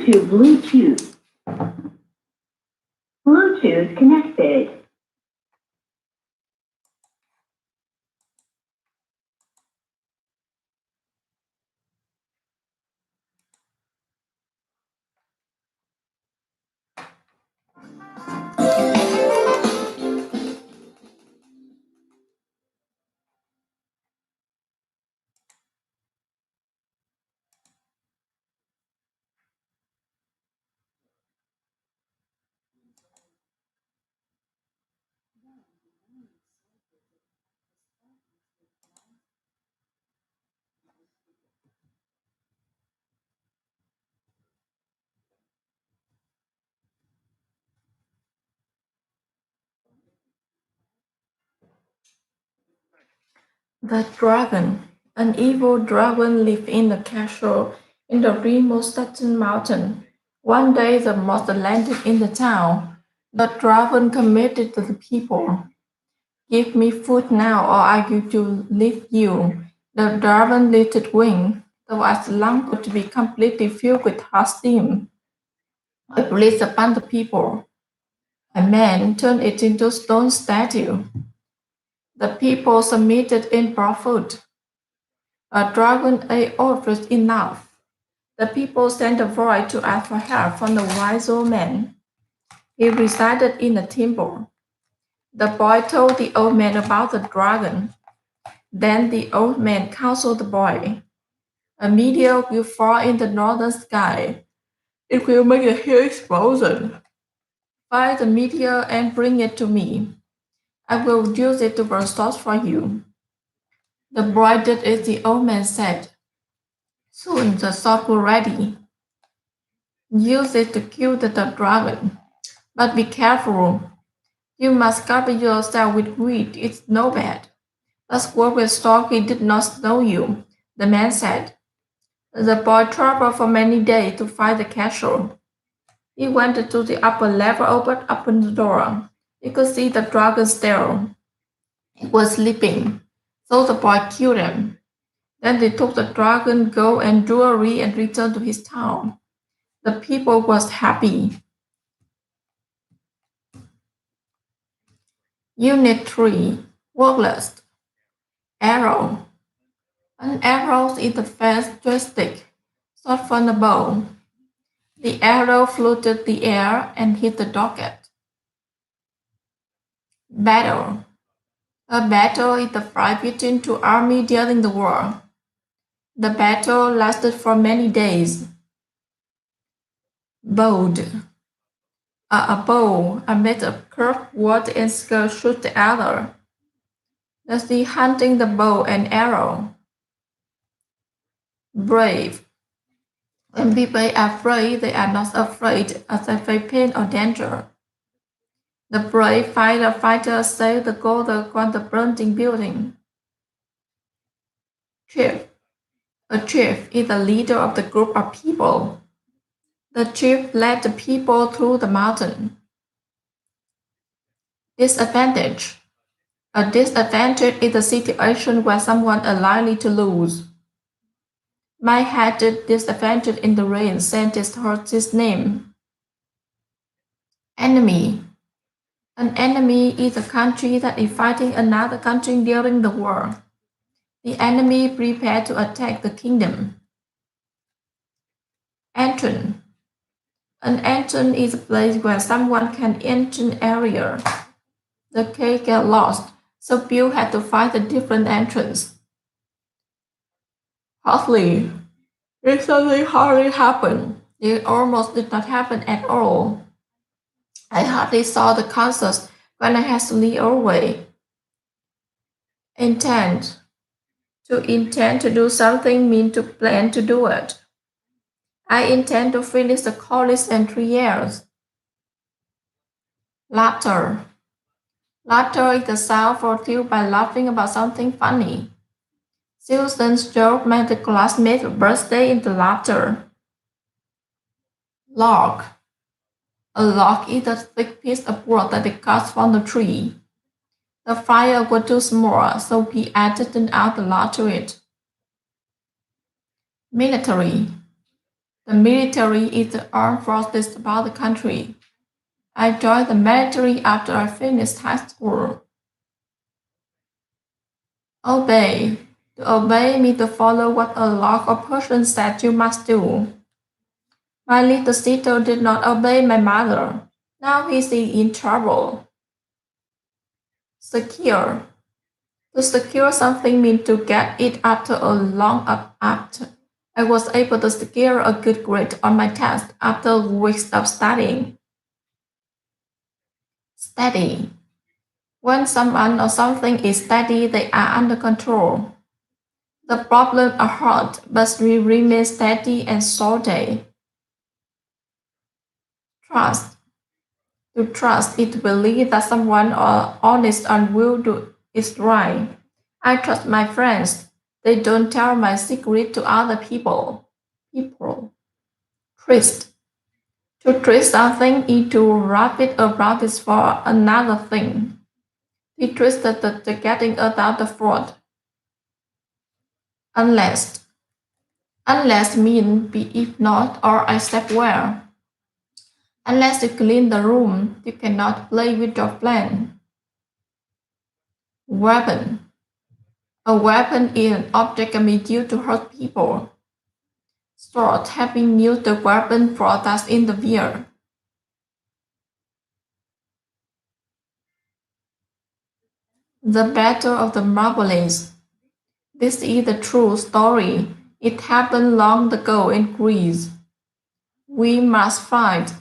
to Bluetooth. Bluetooth connected. The dragon. An evil dragon lived in a castle in the remote Saturn mountain. One day the monster landed in the town. The dragon commanded the people, "Give me food now, or I will leave you." The dragon lifted wings. The vast lung to be completely filled with hot steam. It blazed upon the people. A man turned it into a stone statue. The people submitted and brought food. A dragon ate almost enough. The people sent a boy to ask for help from the wise old man. He resided in a temple. The boy told the old man about the dragon. Then the old man counseled the boy. "A meteor will fall in the northern sky. It will make a huge explosion. Find the meteor and bring it to me. I will use it to burn stars for you." The boy did as the old man said. Soon the sword was ready. Use it to kill the dragon. But be careful. You must cover yourself with wheat. It's no bad. The squirrel thought he did not know you, the man said. The boy traveled for many days to find the castle. He went to the upper level, opened up the door. He could see the dragon still. It was sleeping, so the boy killed him. Then they took the dragon, gold, and jewelry and returned to his town. The people was happy. Unit 3. Workless. Arrow. An arrow is a fast joystick, shot from a bow. The arrow flew through the air and hit the target. Battle. A battle is the fight between two armies during the war. The battle lasted for many days. Bowed. A bow made of curved wood and skill shoot the other. Thus the hunting the bow and arrow. Brave. When people are brave, they are not afraid of pain or danger. The brave fighter saved the gold from the burning building. Chief. A chief is the leader of the group of people. The chief led the people through the mountain. Disadvantage. A disadvantage is a situation where someone is likely to lose. Mike had a disadvantage in the rain, scientists heard his name. Enemy. An enemy is a country that is fighting another country during the war. The enemy prepared to attack the kingdom. Entrance. An entrance is a place where someone can enter an area. The cave got lost, so Bill had to find a different entrance. Hardly. It suddenly hardly happened. It almost did not happen at all. I hardly saw the concert when I had to leave early. Intend. To intend to do something means to plan to do it. I intend to finish the college in 3 years. Laughter. Laughter is the sound produced by laughing about something funny. Susan's joke made the classmates' birthday into laughter. Log. A log is a thick piece of wood that is cut from the tree. The fire was too small, so he added an outer log to it. Military. The military is the armed forces of the country. I joined the military after I finished high school. Obey. To obey means to follow what a law or person said you must do. My little sister did not obey my mother. Now he is in trouble. Secure. To secure something means to get it after a long act. I was able to secure a good grade on my test after weeks of studying. Steady. When someone or something is steady, they are under control. The problems are hard, but we remain steady and solid. Trust. To trust is to believe that someone are honest and will do is right. I trust my friends. They don't tell my secret to other people. Twist. To twist something is to wrap it around it for another thing. He twisted the getting about the fraud. Unless. Unless mean be if not or except where. Unless you clean the room, you cannot play with your plan. Weapon. A weapon is an object can be used to hurt people. Sword have been used the weapon for attacks in the beer. The Battle of the Marbles. This is the true story. It happened long ago in Greece. We must fight.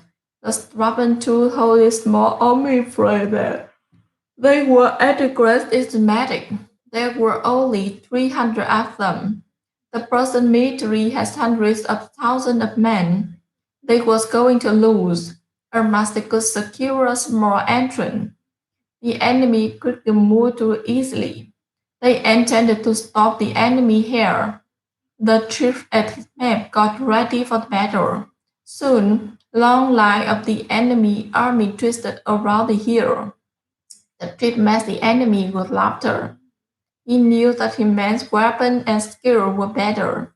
The stubborn two holy small army fled there. They were at the great Ismatic. There were only 300 of them. The Persian military has hundreds of thousands of men. They was going to lose, unless they could secure a small entrance. The enemy could move too easily. They intended to stop the enemy here. The chief at his map got ready for the battle. Soon, long line of the enemy army twisted around the hero. The chief met the enemy with laughter. He knew that his men's weapon and skill were better.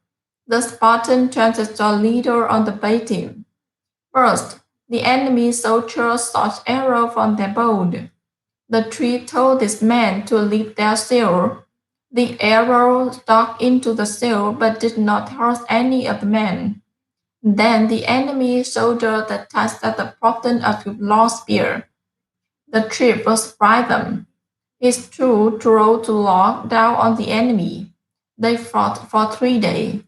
The Spartan chances the leader on the bay team. First, the enemy soldiers shot arrows from their bow. The chief told his men to leave their shield. The arrow stuck into the shield but did not hurt any of the men. Then the enemy soldier attacked at the problem of his long spear. The chief was frightened. His troops drove to lock down on the enemy. They fought for 3 days.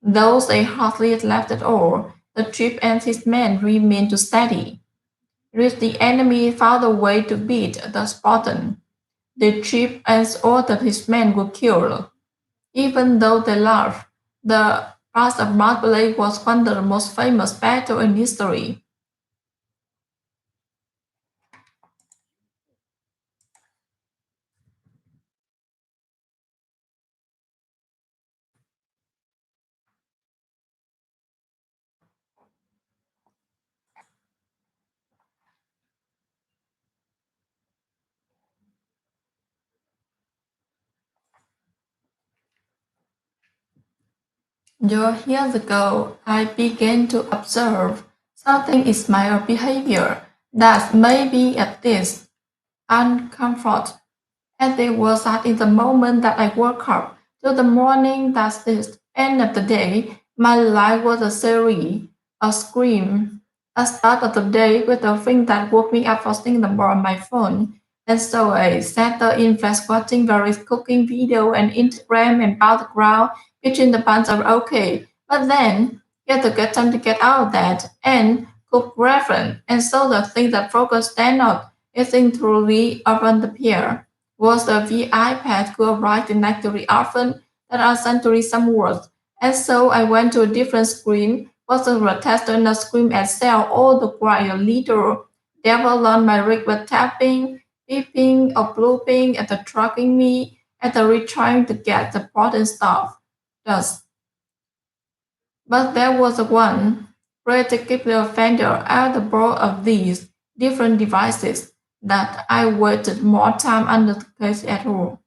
Though they hardly left at all, the chief and his men remained steady. If the enemy found a way to beat the Spartan, the chief and all of his men were killed. Even though they laughed, the Battle of Marble was one of the most famous battles in history. Years ago, I began to observe something in my behavior that made me at this uncomfort. And it was that in the moment that I woke up to the morning that's the end of the day, my life was a series, a scream, a start of the day with a thing that woke me up first thing in the morning on my phone. And so I sat there in fast watching various cooking video and Instagram and background between the bunch of okay. But then you have to get time to get out of that and cook reference. And so the thing that focus stand out is truly often appear was the iPad could write directory often that are sent to read some words. And so I went to a different screen, was a tester in the screen and sell all the while little devil on my rig with tapping, beeping or blooping and the tracking me and the retrying to get the important stuff. Thus, but there was one particular vendor at the board of these different devices that I wasted more time under the case at all.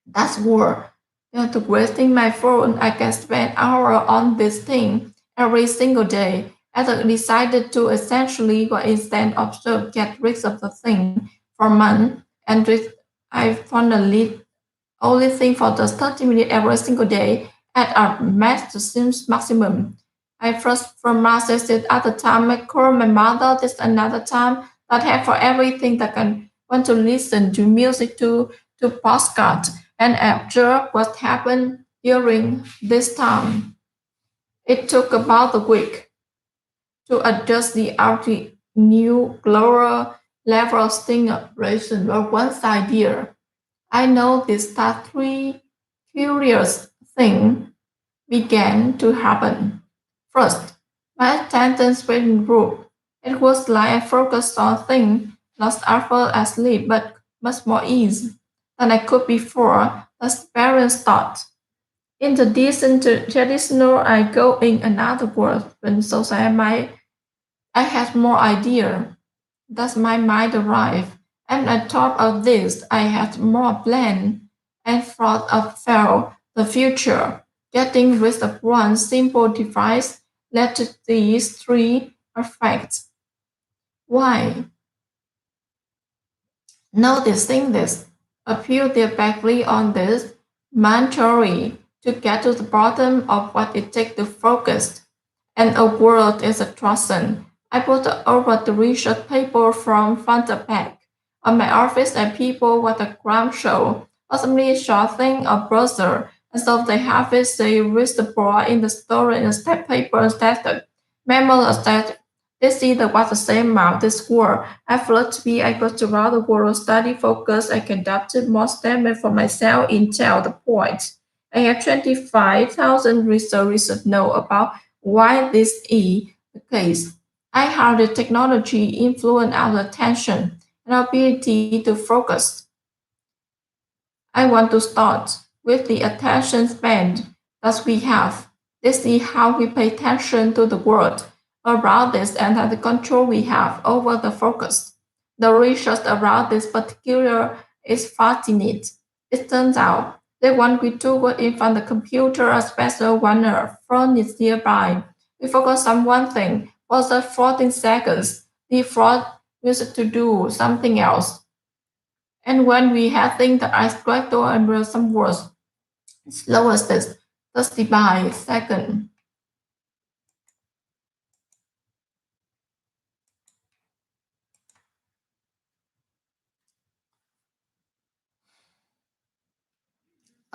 That's work. To wasting my phone, I can spend hours on this thing every single day. As I decided to essentially go instead observe, get rid of the thing for months, and I finally only think for just 30 minutes every single day at our maximum. I first from Masters at the time I call my mother this another time that have for everything that can want to listen to music to postcards and observe what happened during this time. It took about a week to adjust the RT new lower level of stimulation or once idea. I noticed that three curious things began to happen. First, my attention span grew. It was like I focused on things not after I sleep, but much more ease than I could before. As parents thought. In the decent traditional, I go in another world, when so I had more idea. Thus my mind arrived, and on top of this, I had more plan and thought of felt the future. Getting rid of one simple device led to these three effects. Why? Noticing this, appealed directly on this mandatory to get to the bottom of what it takes to focus. And a world is a trusting. I put over the research paper from front to back on my office and people with a ground show, possibly a short thing or browser. And so they have it, they read the board in the story in the step paper instead of memo instead. They see that what the same amount this world. I felt to be able to rather world study focus and conducted more statement for myself until the point. I have 25,000 researchers know about why this is the case. I how the technology influence our attention and ability to focus. I want to start with the attention span that we have. This is how we pay attention to the world around us and the control we have over the focus. The research around this particular is fascinating. It turns out that when we do work in front of the computer, especially when a phone is nearby, we focus on one thing for the 14 seconds. The thought is to do something else. And when we have things that are correct and real some words, slowest is 35 seconds.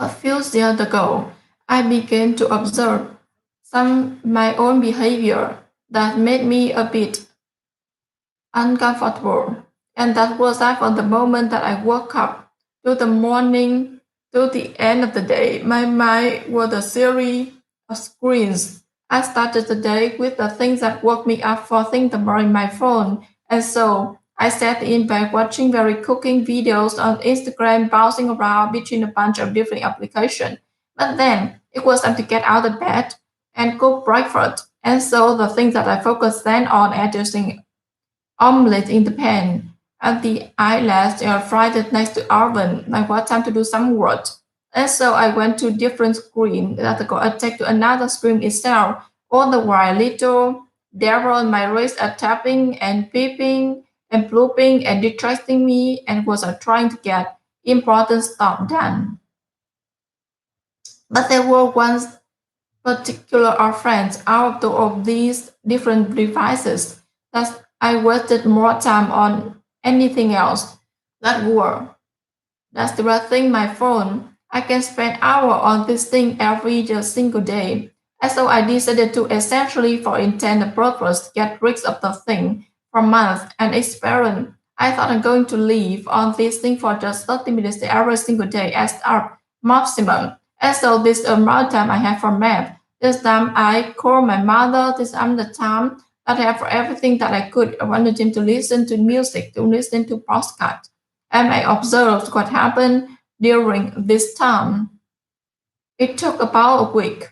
A few years ago, I began to observe some my own behavior that made me a bit uncomfortable. And that was that from the moment that I woke up to the morning to the end of the day. My mind was a series of screens. I started the day with the things that woke me up for things that were in my phone. And so I sat in bed watching very cooking videos on Instagram, bouncing around between a bunch of different applications. But then it was time to get out of bed and cook breakfast. And so the things that I focused then on adjusting omelette in the pan, and the eyelash fried it next to oven. Like what time to do some work. And so I went to different screen that got attacked to another screen itself. All the while little devil on my wrist are tapping and peeping and blooping and distracting me and was trying to get important stuff done. But there were one particular offense out of these different devices that I wasted more time on anything else. That were that's the right thing. My phone. I can spend hours on this thing every just single day. And so I decided to essentially for intended purpose get rid of the thing for months and experiment. I thought I'm going to live on this thing for just 30 minutes every single day as our maximum. And so this amount of time I have for math. This time I call my mother. This time the time that I have for everything that I could. I wanted him to listen to music, to listen to podcasts. And I observed what happened during this time. It took about a week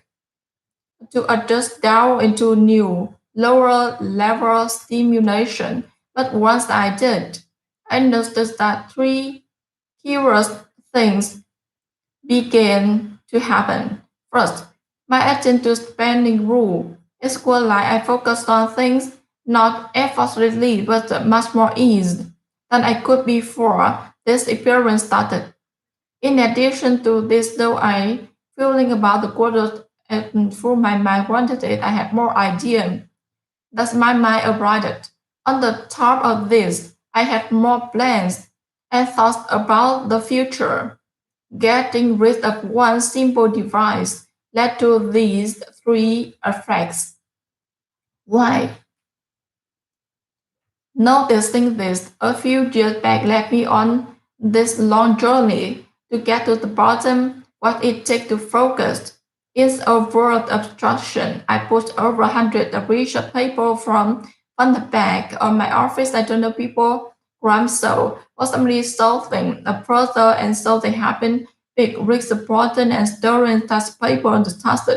to adjust down into new, lower level stimulation. But once I did, I noticed that three curious things began to happen. First, my attention spanning grew. It's cool like I focused on things not effortlessly but much more ease than I could before this experience started. In addition to this, though I feeling about the quarter and through my mind wanted it, I had more idea. Thus my mind arrived. On the top of this, I had more plans and thoughts about the future. Getting rid of one simple device led to these three effects. Why? Noticing this a few years back led me on this long journey to get to the bottom what it takes to focus. It's a word obstruction. I put over 100 of research paper from the back of my office. I don't know people gram so or somebody solving a further and so they happen big risks important and storing test paper on the task.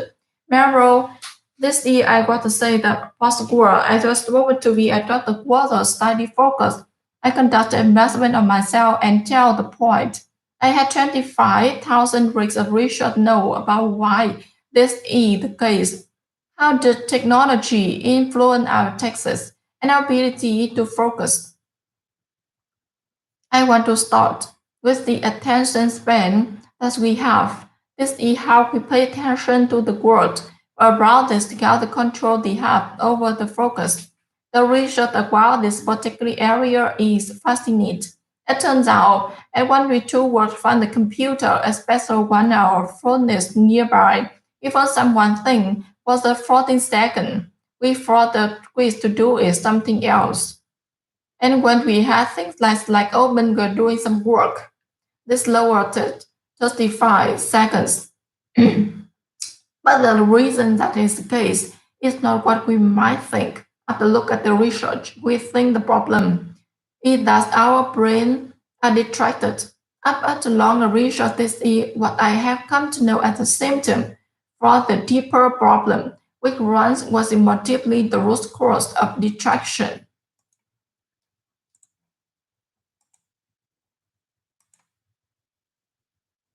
Meryl this year, I got to say that post-war, I just wanted to be a doctor water study focused. I conducted investment on myself and tell the point. I had 25,000 weeks of research know about why this is the case. How did technology influence our taxes and our ability to focus? I want to start with the attention span that we have. This is how we pay attention to the world around us, how the control they have over the focus. The research about this particular area is fascinating. It turns out, at when we two work from the computer, especially when our phone is nearby, even someone think for the 14 seconds, we thought the quiz to do is something else. And when we had things like open girl doing some work, this lowered it 35 seconds. But the reason that is the case is not what we might think. After look at the research, we think the problem is that our brain are distracted. After long research, this is what I have come to know as a symptom for the deeper problem, which runs was multiply the root cause of distraction.